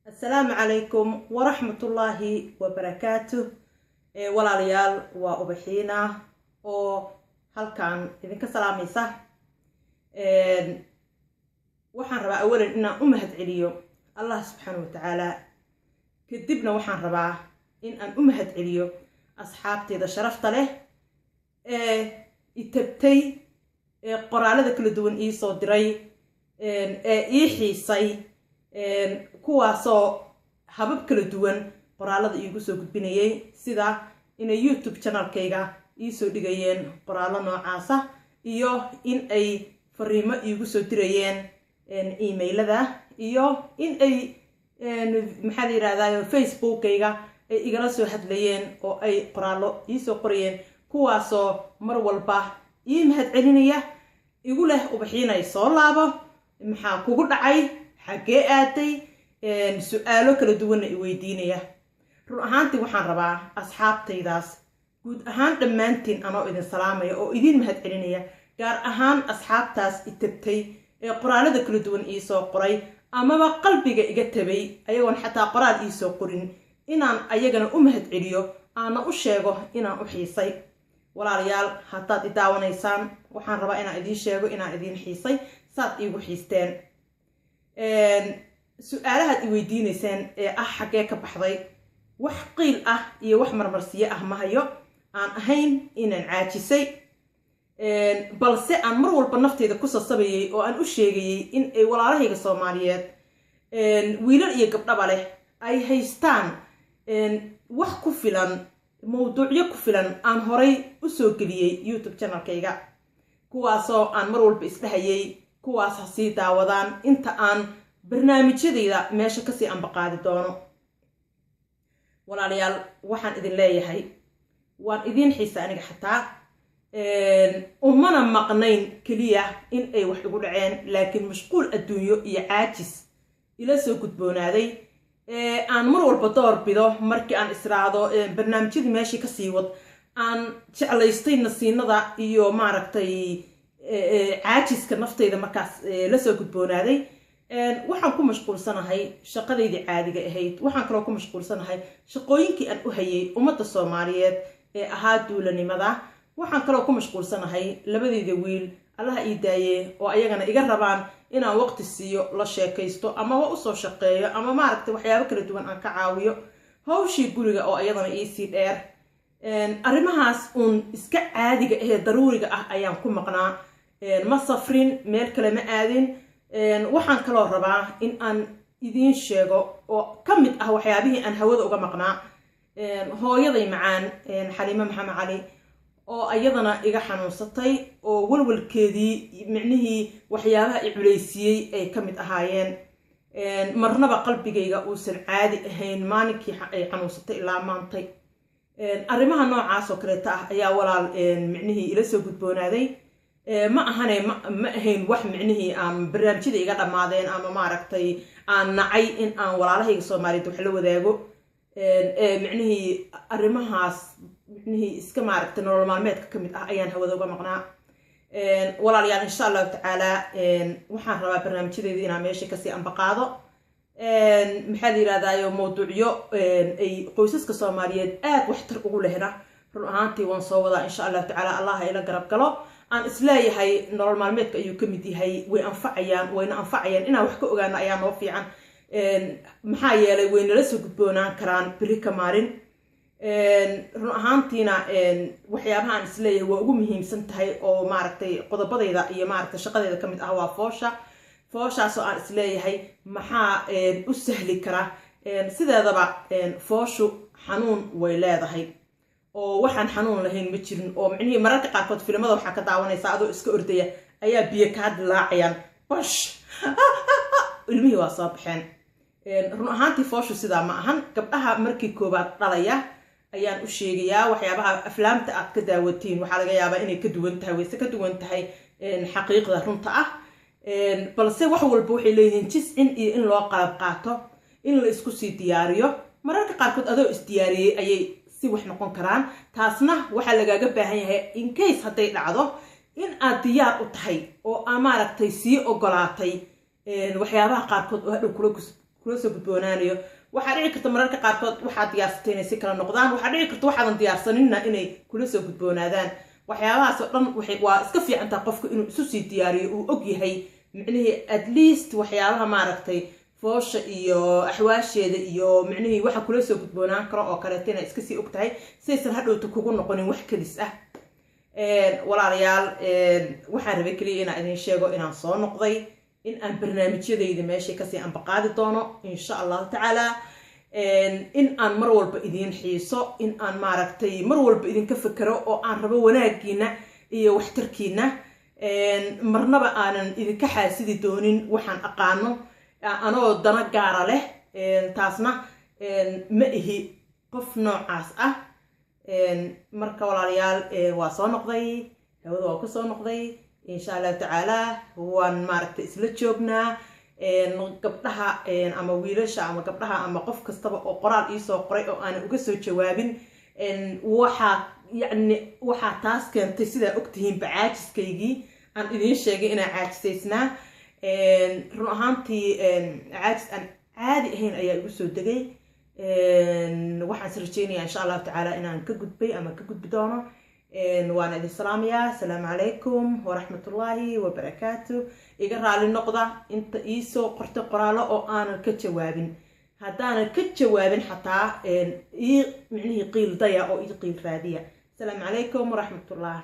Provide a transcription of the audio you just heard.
السلام عليكم ورحمة الله وبركاته. ولا ريال وأبحينا أو هل كان إذن كسلاميسة وحن ربا أولا إنا أمهد عليو الله سبحانه وتعالى كدبنا وحن ربا إن أن أمهد عليو أصحابتي إذا شرفت له يتبتي قرالة كل دون إيسو دري إيحيسي kuwaasoo habab kala duwan qoraalada iigu soo gudbinayay sida inay YouTube channelkayga ii soo dhigayeen qoraalo noocaas ah iyo in ay fariimo iigu soo dirayeen emailada iyo in ay maxaa la yiraahdaa Facebookayga ay igala soo hadlayeen oo ay qoraalo ii soo qorayeen kuwaasoo mar walba ii mahad celinaya igu leh ubaxiinay soo laabo maxaa kugu dhacay xagee aatay su'aalo kala duwan ay weydiinaya run ahaantii waxaan rabaa asxaabtaydaas guud ahaan dhammaantiin anoo idin salaamaya oo idin mahad celinaya gaar ahaan asxaabtaas itabtay qoraalada kala duwan ii soo qoray amaba qalbiga iga tabay ayagoon xataa qoraal ii soo qorin inaan ayagana u mahad celiyo aana u sheego inaan u xiisay walaalayaal haddaad i daawanaysaan waxaan rabaa inaan idiin sheego inaan idiin xiisay saad iigu xiisteen su'aalahaad i weydiinaysaan ee ah xagee ka baxday wax qiil ah iyo wax marmarsiyo ah ma hayo aan ahayn inaan caajisay balse aan mar walba nafteyda ku sasabayay oo aan u sheegayay in ay walaalahayga Soomaaliyeed wiilal iyo gabdhaba leh ay haystaan wax ku filan mowduucyo ku filan aan horay u soo geliyay YouTube channelkayga kuwaasoo aan mar walba isdhahayay kuwaas ha sii daawadaan inta aan barnaamijyadayda meesha ka sii ambaqaadi doono walaalayaal waxaan idin leeyahay waan idin xiisa aniga xataa umana maqnayn kaliya in ay wax igu dhaceen laakiin mashquul adduunyo iyo caajis ila soo gudboonaaday aan mar walba door bido markii aan israado barnaamijyadii meeshii ka sii wad aan jeclaystay nasiinada iyo maaragtay caajiska naftayda markaas la soo gudboonaaday waxaan ku mashquulsanahay shaqadeydii caadiga ahayd waxaan kaloo ku mashquulsanahay shaqooyinkii aan u hayay ummadda Soomaaliyeed ee ahaa duulanimada waxaan kaloo ku mashquulsanahay labadeyda wiil allaha ii daaye oo ayagana iga rabaan inaan waqti siiyo la sheekaysto ama u soo shaqeeyo ama maaragtay waxyaabo kala duwan aan ka caawiyo hawshii guriga oo ayadana ii sii dheer arrimahaas uun iska caadiga ah ee daruuriga ah ayaan ku maqnaa ma safrin meel kale ma aadin waxaan kaloo rabaa in aan idiin sheego oo ka mid ah waxyaabihii aan hawada uga maqnaa hooyaday macaan Xaliimo Maxamed Cali oo ayadana iga xanuunsatay oo walwalkeedii micnihii waxyaabaha i culeysiyay ay ka mid ahaayeen marnaba qalbigayga uusan caadi ahayn maalinkii ay xanuunsatay ilaa maantay arrimaha noocaas oo kale ah ayaa walaal micnihii ila soo gudboonaaday ma ahayn wax micnihii aan barnaamijyada iga dhamaadeen ama maaragtay aan nacay in aan walaalahayga Soomaaliyeed wax la wadaago micnihii arrimahaas micnihii iska maaragtay nolol maalmeedka ka mid ah ayaan hawada uga maqnaa walaalayaal insha Allah tacaala waxaan rabaa barnaamijyadeedii inaan meesha kasii ambaqaado maxaa la yiraahdaa mowduucyo ay qoysaska Soomaaliyeed aad waxtar ugu lehna run ahaantii waan soo wadaa insha Allah tacaala Allah ila garab galo aan isleeyahay nolol maalmeedka ayuu ka mid yahay way anfacayaan inaan wax ka ogaano ayaa noo fiican maxaa yeelay way nala soo gudboonaan karaan biri ka maalin run ahaantiina waxyaabaha aan isleeyahay waa ugu muhiimsan tahay oo maaragtay qodobadayda iyo maaragtay shaqadeeda ka mid ah waa fooshaasoo aan isleeyahay maxaa u sahli kara sideedaba fooshu xanuun way leedahay oo waxaan xanuun lahayn ma jirin oo micnihii mararka qaarkood filimada waxaa ka daawanaysaa adoo iska ordaya ayaa biyo ka dilaacayaan bash ilmihii waa soo baxeen run ahaantii fooshu sidaa ma ahan gabdhaha markii koobaad dhalaya ayaan u sheegayaa waxyaabaha aflaamta aad ka daawatiin waxaa laga yaabaa inay ka duwan tahay wayse ka duwan tahay xaqiiqda runta ah balse wax walba waxay leeyihiin jiscin iyo in loo qalab qaato in la isku sii diyaariyo mararka qaarkood adoo isdiyaariyey ayay si wax noqon karaan taasna waxa lagaaga baahan yahay in case haday dhacdo in aad diyaar u tahay oo maaragtay sii ogolaatay waxyaabaha qaarkood oo hadhow kula soo gudboonaanayo waxaa dhici karta mararka qaarkood waxaad diyaarsatay inay si kala noqdaan waxaa dhici karta waxaadan diyaarsaninna inay kula soo gudboonaadaan waxyaabahaas oo dhan waa iska fiicantaa qofka inuu isu sii diyaariyo uu og yahay micnihii at least waxyaabaha maaragtay foosha iyo axwaasheeda iyo micnihii waxa kula soo gudboonaan karo oo kaleeto inay iska sii og tahay saysan hadhowta kugu noqonin wax kadis ah walaalayaal waxaan rabay keliya inaan idin sheego inaan soo noqday in aan barnaamijyadayda meesha kasii anbaqaadi doono insha allahu tacaala in aan mar walba idin xiiso in aan maaragtay mar walba idinka fakero oo aan rabo wanaagiina iyo waxtarkiina marnaba aanan idinka xaasidi doonin waxaan aqaano anoo dana gaara leh taasna ma ihi qof noocaas ah marka walaalayaal waa soo noqday hawada waa ku soo noqday insha allahu tacaala waan maaragtay isla joognaa gabdhaha ama wiilasha ama gabdhaha ama qof kastaba oo qoraal iisoo qoray oo aanan uga soo jawaabin waxaa taas keentay sidaa ogtihiinba caajiskaygii aan idiin sheegay inaan caajisaysnaa run ahaantii caajis aan caadi ahayn ayaa igu soo degay waxaan is rajeynayaa insha allahu tacaala inaan ka gudbay ama ka gudbi doono وانا idin salaamayaa assalaamu calaykum waraxmatullaahi wabarakaatu iga raali noqda inta ii soo qortay qoraalo oo aanan ka jawaabin haddaanan ka jawaabin xataa ii micnihii qiil daya oo ii qiil raadiya assalaamu calaykum waraxmatullaah